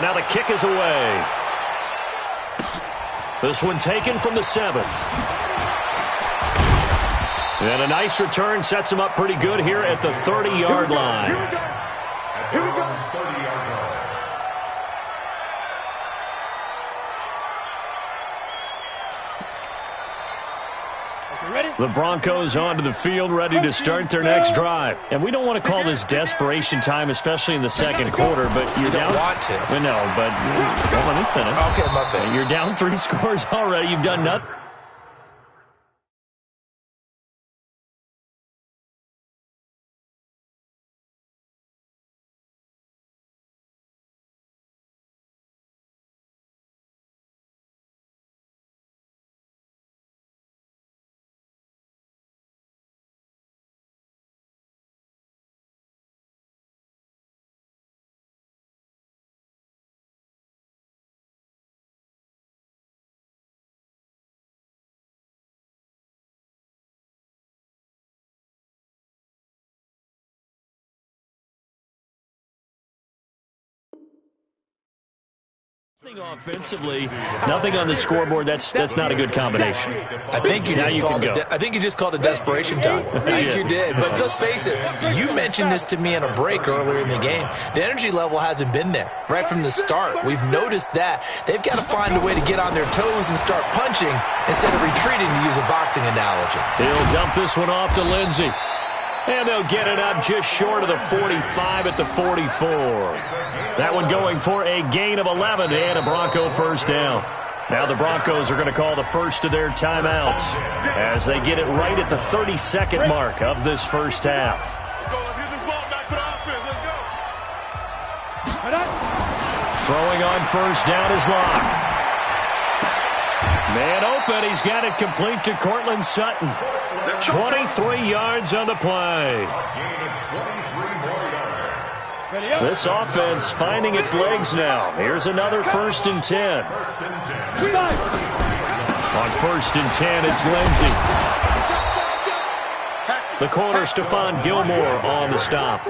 now the kick is away. This one taken from the 7. And a nice return sets him up pretty good here at the 30-yard line. Here we go. Here we go. 30-yard line. The Broncos onto the field, ready to start their next drive. And we don't want to call this desperation time, especially in the second quarter, but you're down. You don't want to. No, but well, let me finish. Okay, my bad. You're down 3 scores already. You've done nothing. Offensively, nothing on the scoreboard. That's not a good combination. I think you just called it desperation time. I think you did. But let's face it, you mentioned this to me in a break earlier in the game. The energy level hasn't been there right from the start. We've noticed that. They've got to find a way to get on their toes and start punching instead of retreating, to use a boxing analogy. He'll dump this one off to Lindsey. And they'll get it up just short of the 45 at the 44. That one going for a gain of 11 and a Bronco first down. Now the Broncos are going to call the first of their timeouts as they get it right at the 32nd mark of this first half. Let's go. Let's get this ball back to the offense. Let's go. Throwing on first down is Locke. Man open. He's got it complete to Courtland Sutton. 23 yards on the play. This offense finding its legs now. Here's another 1st and 10. On 1st and 10, it's Lindsey. The corner, Stephon Gilmore, on the stop.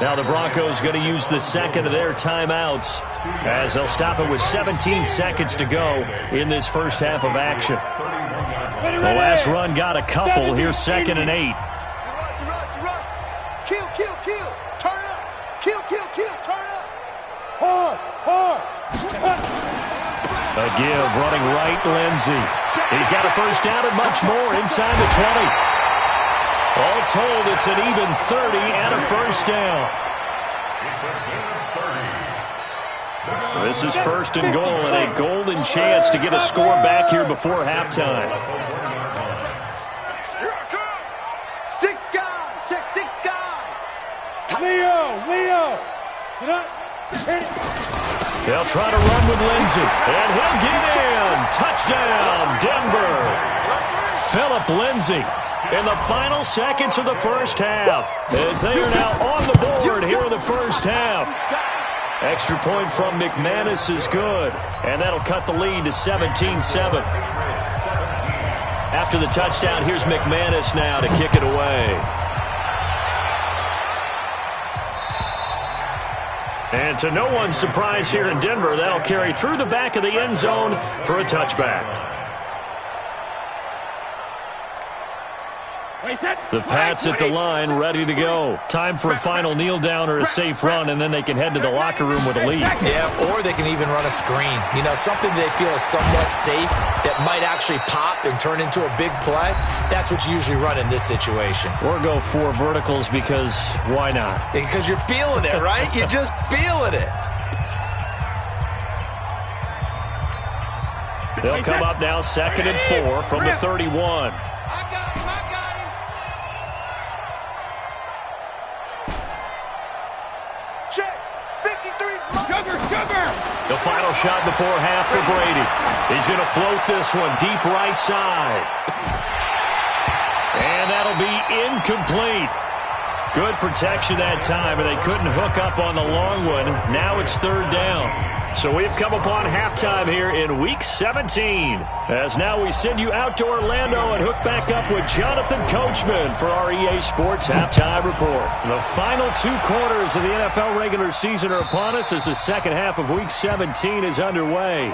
Now the Broncos going to use the second of their timeouts as they'll stop it with 17 seconds to go in this first half of action. The last run got a couple. Here's 2nd and 8. Kill, kill, kill. Turn it up. Kill, kill, kill. Turn it up. Hard. A give, running right, Lindsey. He's got a first down and much more inside the 20. All told, it's an even 30 and a first down. This is 1st and goal and a golden chance to get a score back here before halftime. Leo. They'll try to run with Lindsey, and he'll get in. Touchdown, Denver. Philip Lindsey in the final seconds of the first half as they are now on the board here in the first half. Extra point from McManus is good, and that'll cut the lead to 17-7. After the touchdown, here's McManus now to kick it away. And to no one's surprise here in Denver, that'll carry through the back of the end zone for a touchback. The Pats at the line, ready to go. Time for a final kneel down or a safe run, and then they can head to the locker room with a lead. Yeah, or they can even run a screen. You know, something they feel is somewhat safe that might actually pop and turn into a big play. That's what you usually run in this situation. Or go 4 verticals because why not? Because you're feeling it, right? You're just feeling it. They'll come up now 2nd and 4 from the 31. The final shot before half for Brady. He's going to float this one deep right side. And that'll be incomplete. Good protection that time, but they couldn't hook up on the long one. Now it's 3rd down. So we've come upon halftime here in Week 17. As now we send you out to Orlando and hook back up with Jonathan Coachman for our EA Sports Halftime Report. The final 2 quarters of the NFL regular season are upon us as the second half of Week 17 is underway.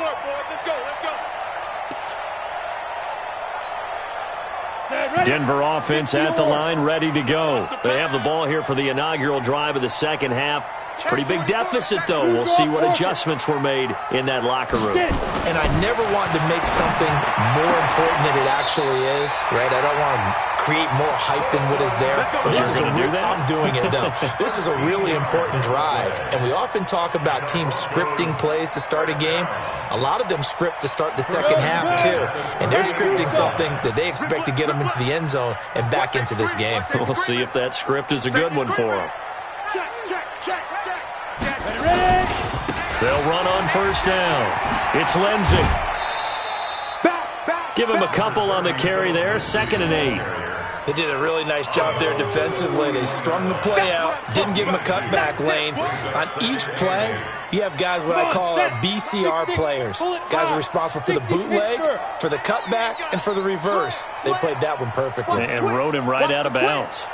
Denver offense at the line, ready to go. They have the ball here for the inaugural drive of the second half. Pretty big deficit, though. We'll see what adjustments were made in that locker room. And I never want to make something more important than it actually is, right? I don't want to create more hype than what is there. But this is I'm doing it, though. This is a really important drive. And we often talk about teams scripting plays to start a game. A lot of them script to start the second half, too. And they're scripting something that they expect to get them into the end zone and back into this game. We'll see if that script is a good one for them. They'll run on first down. It's Lindsay. Give him a couple on the carry there. 2nd and 8. They did a really nice job there defensively. They strung the play out, didn't give him a cutback lane. On each play, you have guys what I call our BCR players. Guys are responsible for the bootleg, for the cutback, and for the reverse. They played that one perfectly. And rode him right out of bounds.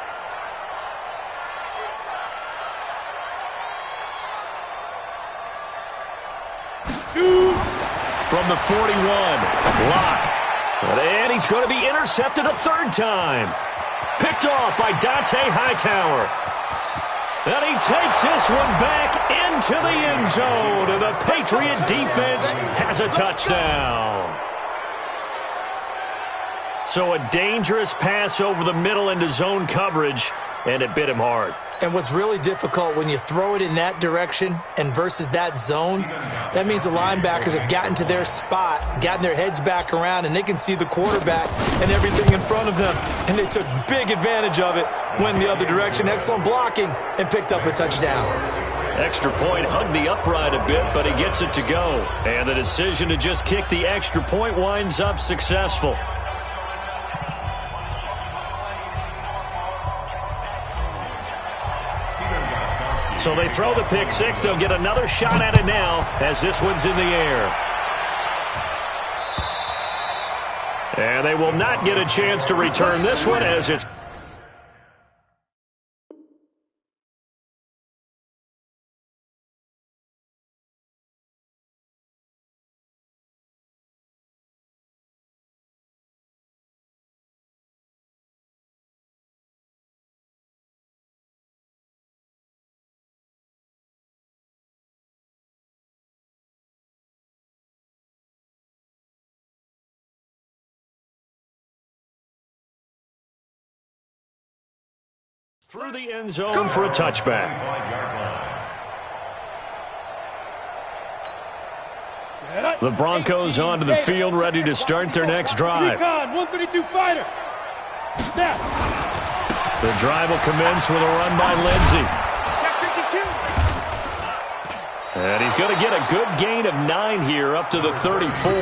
From the 41, Locke. And he's going to be intercepted a 3rd time. Picked off by Dante Hightower. And he takes this one back into the end zone. And the Patriot defense has a touchdown. So a dangerous pass over the middle into zone coverage, and it bit him hard. And what's really difficult when you throw it in that direction and versus that zone, that means the linebackers have gotten to their spot, gotten their heads back around, and they can see the quarterback and everything in front of them. And they took big advantage of it, went the other direction, excellent blocking, and picked up a touchdown. Extra point hugged the upright a bit, but he gets it to go. And the decision to just kick the extra point winds up successful. So they throw the pick 6. They'll get another shot at it now as this one's in the air. And they will not get a chance to return this one as it's... through the end zone for a touchback. The Broncos onto the field, ready to start their next drive. 132 fighter. The drive will commence with a run by Lindsay. And he's going to get a good gain of 9 here up to the 34.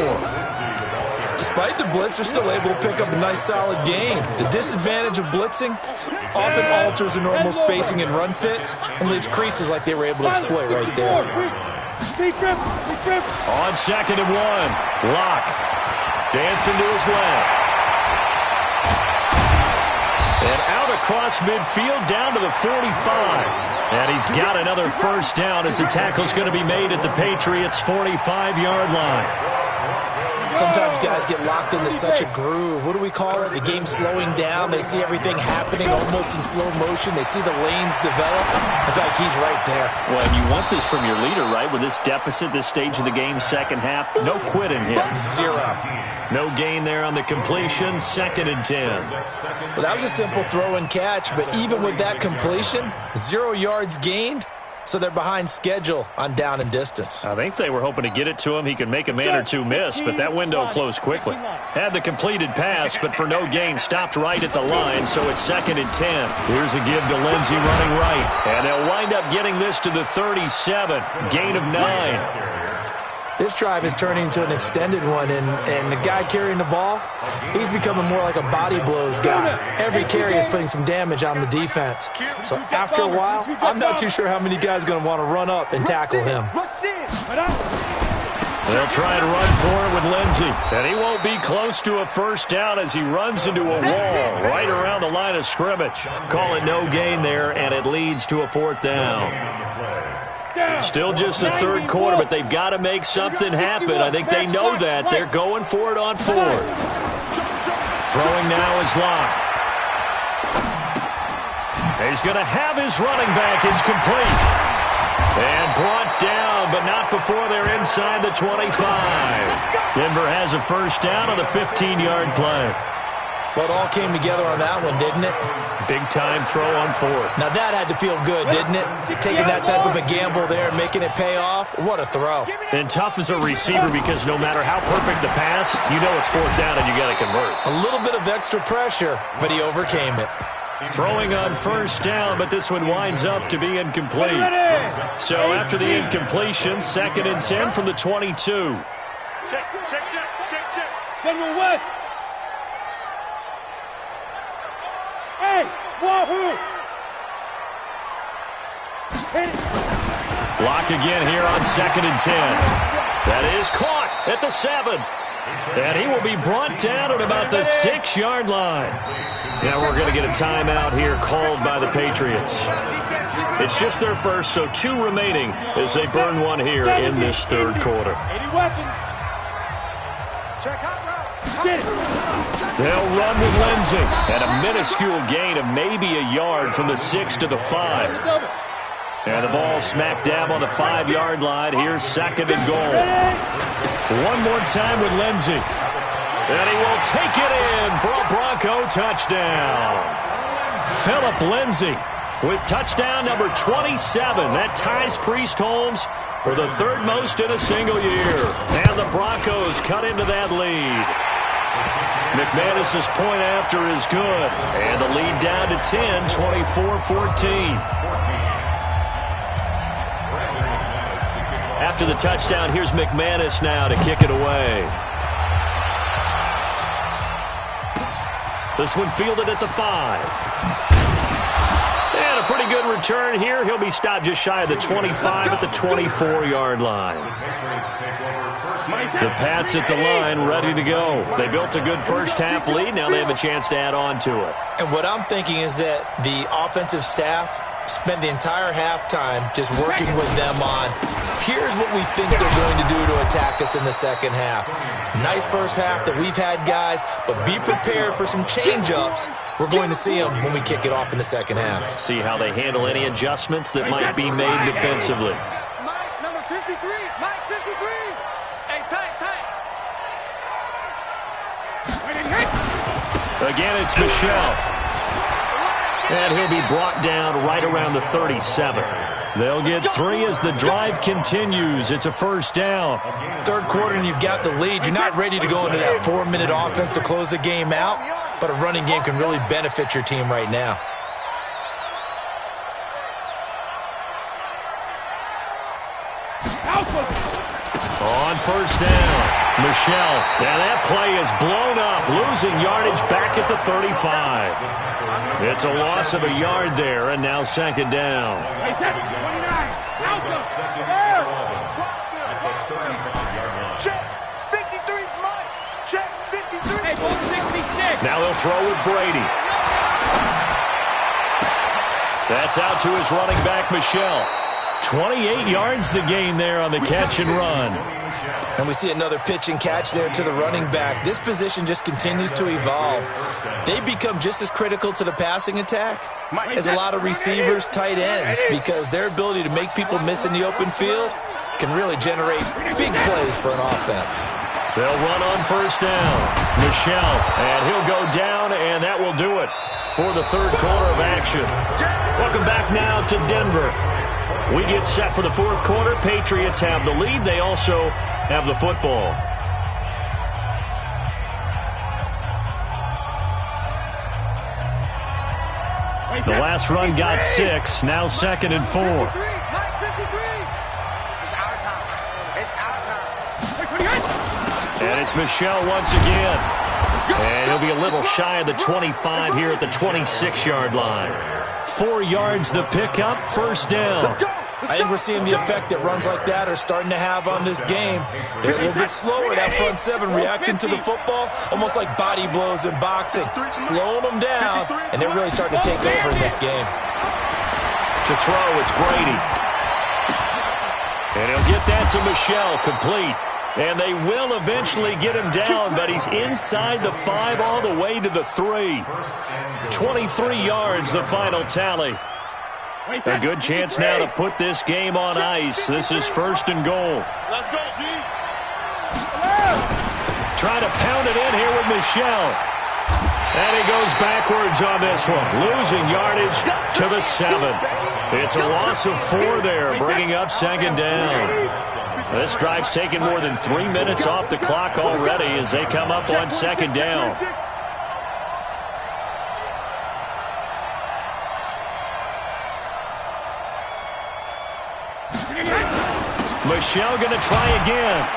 Despite the blitz, they're still able to pick up a nice, solid gain. The disadvantage of blitzing often alters the normal spacing and run fits and leaves creases like they were able to exploit right there. On 2nd and 1, Locke dancing to his left. And out across midfield down to the 45. And he's got another first down as the tackle's going to be made at the Patriots' 45-yard line. Sometimes guys get locked into such a groove. What do we call it? The game slowing down. They see everything happening almost in slow motion. They see the lanes develop. I feel like he's right there. Well, and you want this from your leader, right? With this deficit, this stage of the game, second half, no quit in him. 0. No gain there on the completion, 2nd and 10. Well, that was a simple throw and catch, but even with that completion, 0 yards gained. So they're behind schedule on down and distance. I think they were hoping to get it to him. He could make a man or two miss, but that window closed quickly. Had the completed pass, but for no gain, stopped right at the line, so it's 2nd and 10. Here's a give to Lindsay running right. And they'll wind up getting this to the 37. Gain of 9. This drive is turning into an extended one, and the guy carrying the ball, he's becoming more like a body blows guy. Every carry is putting some damage on the defense. So after a while, I'm not too sure how many guys are going to want to run up and tackle him. They'll try and run for it with Lindsey. And he won't be close to a first down as he runs into a wall right around the line of scrimmage. Call it no gain there, and it leads to a fourth down. Still just the third quarter, but they've got to make something happen. I think they know that. They're going for it on fourth. Throwing now is Locke. He's going to have his running back. It's complete. And brought down, but not before they're inside the 25. Denver has a first down on the 15-yard play. Well, it all came together on that one, didn't it? Big-time throw on fourth. Now, that had to feel good, didn't it? Taking that type of a gamble there and making it pay off. What a throw. And tough as a receiver because no matter how perfect the pass, you know it's fourth down and you got to convert. A little bit of extra pressure, but he overcame it. Throwing on first down, but this one winds up to be incomplete. So after the incompletion, 2nd and 10 from the 22. Check. General West. Hey, Wahoo! Lock again here on 2nd and 10. That is caught at the 7. And he will be brought down at about the 6-yard line. Now we're going to get a timeout here called by the Patriots. It's just their first, so 2 remaining as they burn one here in this third quarter. They'll run with Lindsey. And a minuscule gain of maybe a yard from the 6 to the 5. And the ball smack dab on the 5-yard line. Here's 2nd and goal. One more time with Lindsey. And he will take it in for a Bronco touchdown. Philip Lindsey with touchdown number 27. That ties Priest Holmes for the 3rd most in a single year. And the Broncos cut into that lead. McManus's point after is good. And the lead down to 10, 24-14. After the touchdown, here's McManus now to kick it away. This one fielded at the 5. And a pretty good return here. He'll be stopped just shy of the 25 at the 24-yard line. The Pats at the line ready to go. They built a good first-half lead. Now they have a chance to add on to it. And what I'm thinking is that the offensive staff spend the entire halftime just working with them on, here's what we think they're going to do to attack us in the second half. Nice first half that we've had, guys, but be prepared for some change-ups. We're going to see them when we kick it off in the second half. See how they handle any adjustments that might be made defensively. Mike, number 53. Mike, 53. Hey, tight. Again, it's Michel. And he'll be brought down right around the 37. They'll get 3 as the drive continues. It's a first down. Third quarter and you've got the lead. You're not ready to go into that 4-minute offense to close the game out, but a running game can really benefit your team right now. On first down, Michel. And that play is blown up, losing yardage back at the 35. It's a loss of a yard there, and now 2nd down. Check. 53's Mike. Check. 53. Hey, 66. Now they'll throw with Brady. That's out to his running back, Michel. 28 yards the gain there on the catch and run. And we see another pitch and catch there to the running back. This position just continues to evolve. They become just as critical to the passing attack as a lot of receivers, tight ends, because their ability to make people miss in the open field can really generate big plays for an offense. They'll run on first down. Michel, and he'll go down, and that will do it for the third quarter of action. Welcome back now to Denver. We get set for the fourth quarter. Patriots have the lead. They also have the football. The last run got 6. Now 2nd and 4. Mike, 53. It's our time. It's our time. And it's Michel once again. And he'll be a little shy of the 25 here at the 26-yard line. 4 yards the pickup, first down. I think we're seeing the effect that runs like that are starting to have on this game. They're a little bit slower, that front seven, reacting to the football, almost like body blows in boxing, slowing them down, and they're really starting to take over in this game. To throw, it's Brady. And he'll get that to Michel, complete. And they will eventually get him down, but he's inside the 5 all the way to the 3. 23 yards, the final tally. A good chance now to put this game on ice. This is 1st and goal. Let's go, D. Trying to pound it in here with Michel. And he goes backwards on this one, losing yardage to the 7. It's a loss of 4 there, bringing up 2nd down. This drive's taken more than 3 minutes off the clock already as they come up on 2nd down. Michel going to try again.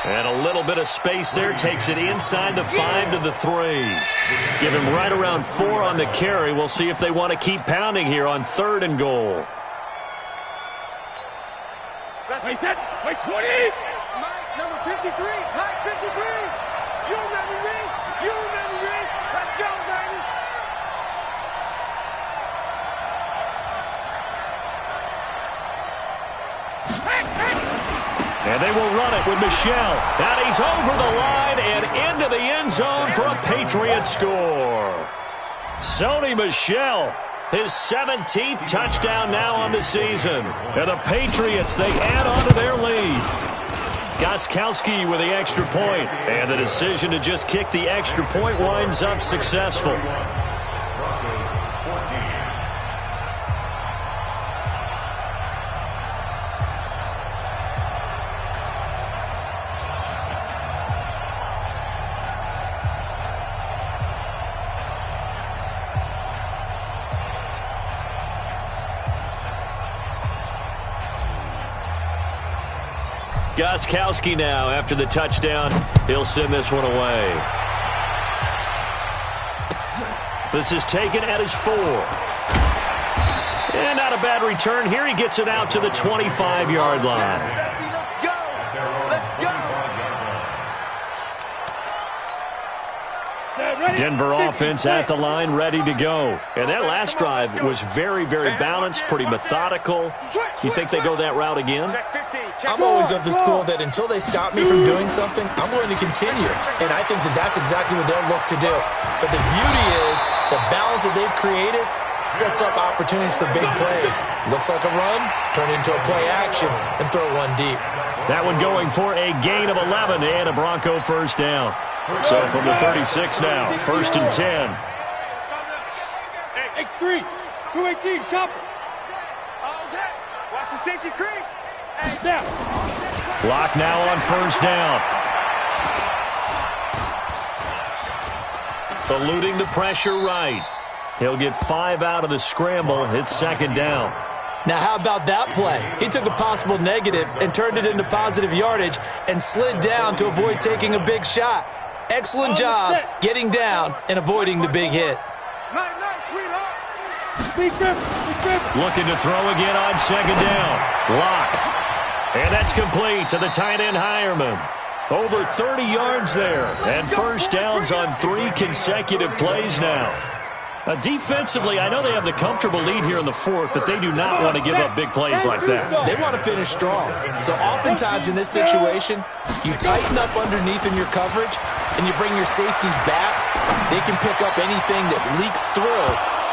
And a little bit of space there, takes it inside the 5 to the 3. Give him right around 4 on the carry. We'll see if they want to keep pounding here on 3rd and goal. Wait, 10. Wait, 20. Mike, number 53. Mike, 53. You remember me? You remember me? Let's go, baby. And they will run it with Michel. And he's over the line and into the end zone for a Patriot score. Sony Michel, his 17th touchdown now on the season. And the Patriots, they add on to their lead. Gostkowski with the extra point. And the decision to just kick the extra point winds up successful. Gostkowski now, after the touchdown, he'll send this one away. This is taken at his 4. And not a bad return here. He gets it out to the 25-yard line. Let's go. Let's go. Denver offense at the line, ready to go. And that last drive was very, very balanced, pretty methodical. You think they go that route again? I'm always of the school that until they stop me from doing something, I'm going to continue. And I think that that's exactly what they'll look to do. But the beauty is the balance that they've created sets up opportunities for big plays. Looks like a run, turn into a play action, and throw one deep. That one going for a gain of 11 and a Bronco first down. So from the 36 now, 1st and 10. X3, 218, chopper. All day. Watch the safety creep. Hey, down. Block now on 1st down. Eluding the pressure right. He'll get 5 out of the scramble. It's 2nd down. Now, how about that play? He took a possible negative and turned it into positive yardage and slid down to avoid taking a big shot. Excellent job getting down and avoiding the big hit. Nice, sweetheart. Looking to throw again on 2nd down. Lock. And that's complete to the tight end Hireman. Over 30 yards there. And 1st downs on 3 consecutive plays now. Defensively, I know they have the comfortable lead here in the 4th, but they do not want to give up big plays like that. They want to finish strong. So oftentimes in this situation, you tighten up underneath in your coverage, and you bring your safeties back. They can pick up anything that leaks through.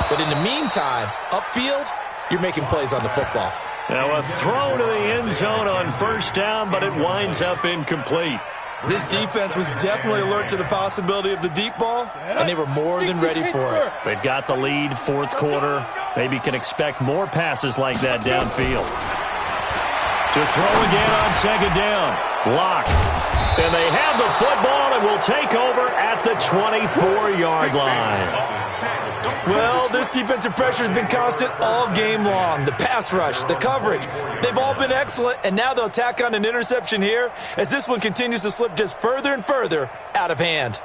But in the meantime, upfield, you're making plays on the football. Now a throw to the end zone on 1st down, but it winds up incomplete. This defense was definitely alert to the possibility of the deep ball, and they were more than ready for it. They've got the lead, 4th quarter. Maybe can expect more passes like that downfield. To throw again on 2nd down. Lock. And they have the football and will take over at the 24-yard line. Well, this defensive pressure has been constant all game long. The pass rush, the coverage, they've all been excellent, and now they'll tack on an interception here as this one continues to slip just further and further out of hand.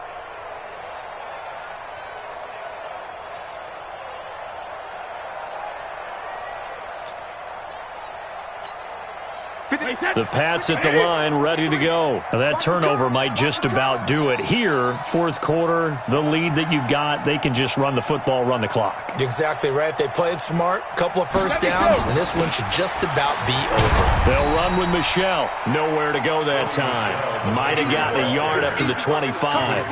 The Pats at the line, ready to go. Now, that turnover might just about do it. Here, fourth quarter, the lead that you've got, they can just run the football, run the clock. Exactly right. They played smart, couple of first downs, and this one should just about be over. They'll run with Michel. Nowhere to go that time. Might have gotten a yard up to the 25.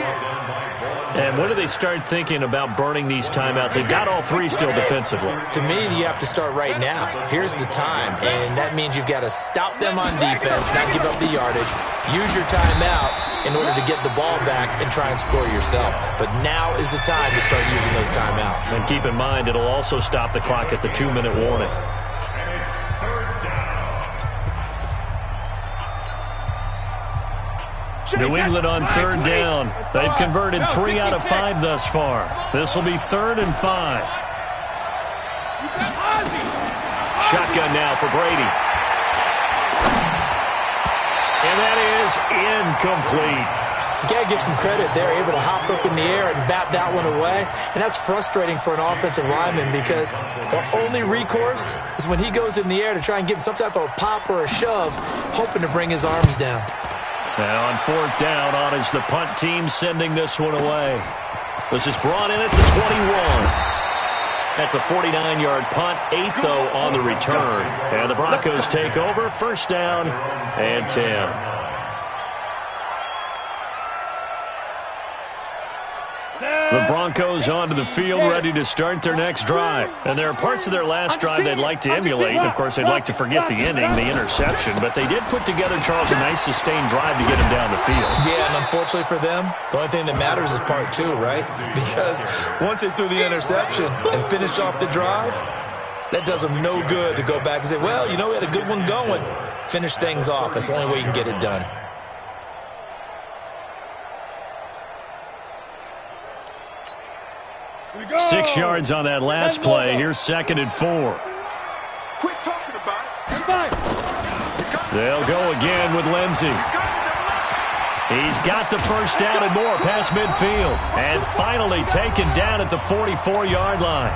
And when do they start thinking about burning these timeouts? They've got all three still defensively. To me, you have to start right now. Here's the time, and that means you've got to stop them on defense, not give up the yardage, use your timeouts in order to get the ball back and try and score yourself. But now is the time to start using those timeouts. And keep in mind, it'll also stop the clock at the 2-minute warning. New England on third down. They've converted 3 out of 5 thus far. This will be 3rd and 5. Shotgun now for Brady. And that is incomplete. You got to give some credit there, able to hop up in the air and bat that one away. And that's frustrating for an offensive lineman because the only recourse is when he goes in the air to try and give some type of a pop or a shove, hoping to bring his arms down. Now on 4th down, on is the punt team sending this one away. This is brought in at the 21. That's a 49-yard punt, 8 though on the return. And the Broncos take over, 1st down and 10. The Broncos onto the field, ready to start their next drive. And there are parts of their last drive they'd like to emulate. Of course, they'd like to forget the ending, the interception. But they did put together, Charles, a nice sustained drive to get him down the field. Yeah, and unfortunately for them, the only thing that matters is part 2, right? Because once they threw the interception and finished off the drive, that does them no good to go back and say, well, you know, we had a good one going. Finish things off. That's the only way you can get it done. Go. 6 yards on that last play. Here's 2nd and 4. Quit talking about it. They'll go again with Lindsey. He's got the 1st down and more past midfield. And finally taken down at the 44-yard line.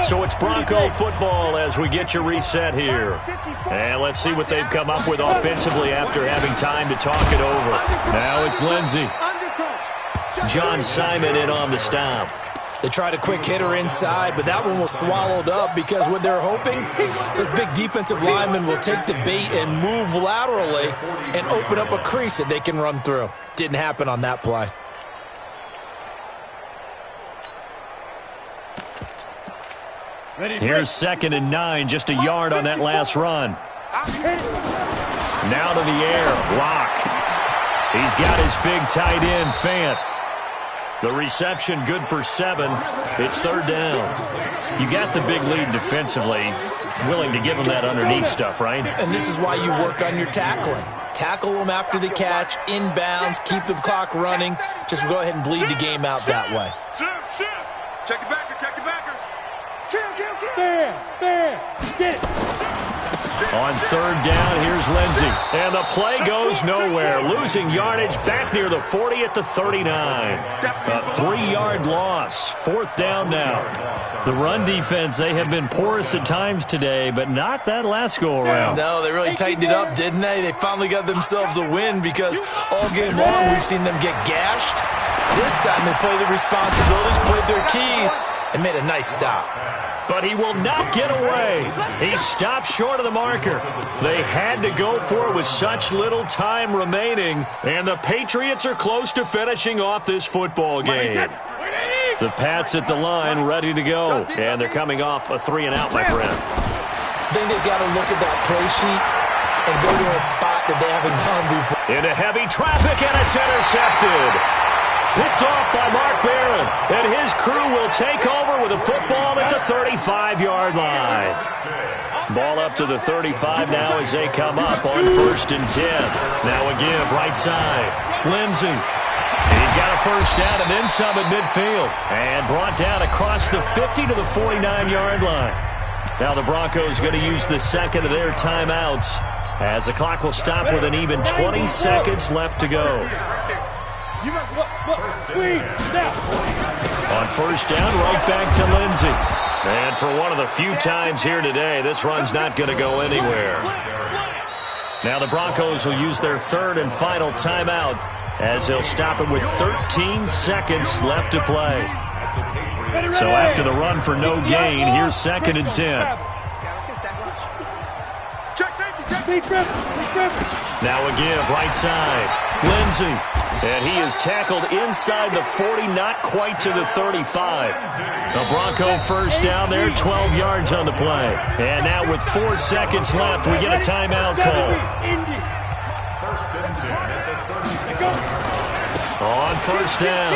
So it's Bronco football as we get you reset here. And let's see what they've come up with offensively after having time to talk it over. Now it's Lindsey. John Simon in on the stop. They tried a quick hitter inside, but that one was swallowed up because what they're hoping, this big defensive lineman will take the bait and move laterally and open up a crease that they can run through. Didn't happen on that play. Here's 2nd and 9, just a yard on that last run. Now to the air, block. He's got his big tight end, Fant. The reception good for 7. It's 3rd down. You got the big lead defensively, willing to give him that underneath stuff, right? And this is why you work on your tackling. Tackle them after the catch, inbounds, keep the clock running. Just go ahead and bleed the game out that way. Check it backer, check it backer. There, get it. On 3rd down, here's Lindsey. And the play goes nowhere. Losing yardage back near the 40 at the 39. A 3-yard loss. 4th down now. The run defense, they have been porous at times today, but not that last go-around. No, they really tightened it up, didn't they? They finally got themselves a win because all game long we've seen them get gashed. This time they played the responsibilities, played their keys, and made a nice stop. But he will not get away. He stopped short of the marker. They had to go for it with such little time remaining. And the Patriots are close to finishing off this football game. The Pats at the line ready to go. And they're coming off a 3-and-out, my friend. I think they've got to look at that play sheet and go to a spot that they haven't gone before. Into heavy traffic, and it's intercepted. Picked off by Mark Barron, and his crew will take over with a football at the 35-yard line. Ball up to the 35 now as they come up on 1st and 10. Now a give right side. Lindsey. He's got a 1st down and then some at midfield. And brought down across the 50 to the 49-yard line. Now the Broncos going to use the 2nd of their timeouts as the clock will stop with an even 20 seconds left to go. You must look, squeeze, step. On first down, right back to Lindsey. And for one of the few times here today, this run's not going to go anywhere. Now the Broncos will use their third and final timeout as they'll stop it with 13 seconds left to play. So after the run for no gain, here's 2nd and 10. Now a give, right side. Lindsey. And he is tackled inside the 40, not quite to the 35. The Bronco first down there, 12 yards on the play. And now with 4 seconds left, we get a timeout call. On first down,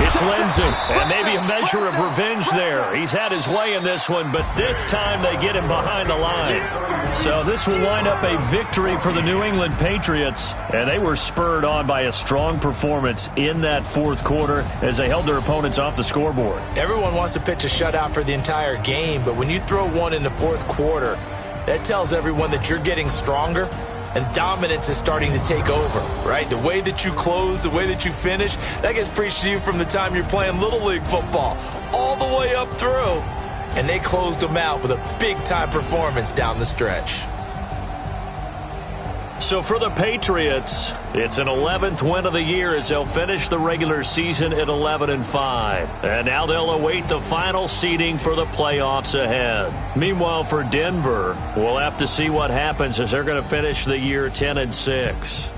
it's Lindsey. And maybe a measure of revenge there. He's had his way in this one, but this time they get him behind the line. So this will wind up a victory for the New England Patriots. And they were spurred on by a strong performance in that fourth quarter as they held their opponents off the scoreboard. Everyone wants to pitch a shutout for the entire game, but when you throw one in the fourth quarter, that tells everyone that you're getting stronger. And dominance is starting to take over, right? The way that you close, the way that you finish, that gets preached to you from the time you're playing Little League football all the way up through. And they closed them out with a big-time performance down the stretch. So for the Patriots, it's an 11th win of the year as they'll finish the regular season at 11-5. And now they'll await the final seeding for the playoffs ahead. Meanwhile, for Denver, we'll have to see what happens as they're going to finish the year 10-6.